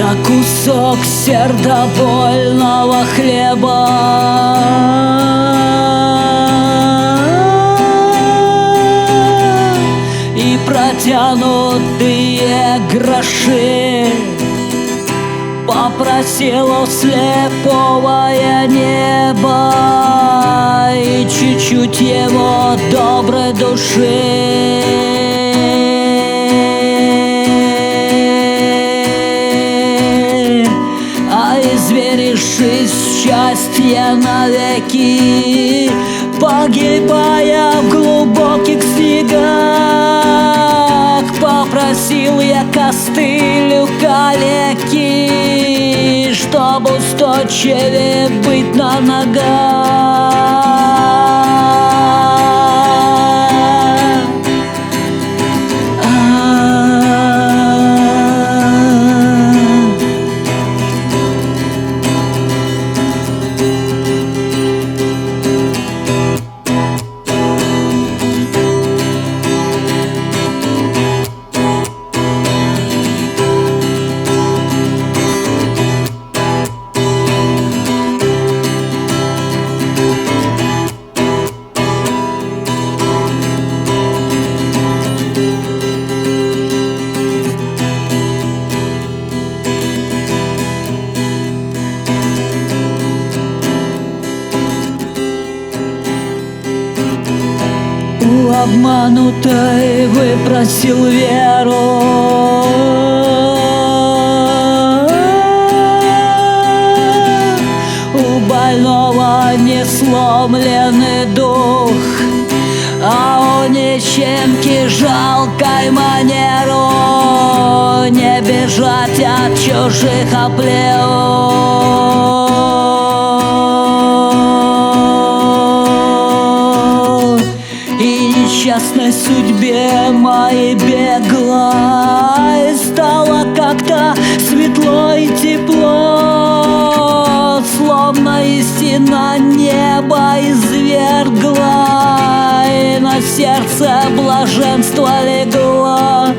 на кусок сердобольного хлеба. И протянутые гроши попросил у слепого я небо и чуть-чуть его доброй души. А изверившись в счастье навеки, погибая в глубоких снегах, попросил я костылю калеки, чтоб устойчивее быть на ногах. У обманутой выпросил веру, у больного несломленный дух, а у нищенки жалкой манеру не бежать от чужих оплеух. Несчастной судьбе моей беглой стало как-то светло и тепло, словно истина небо извергла, и на сердце блаженство легло.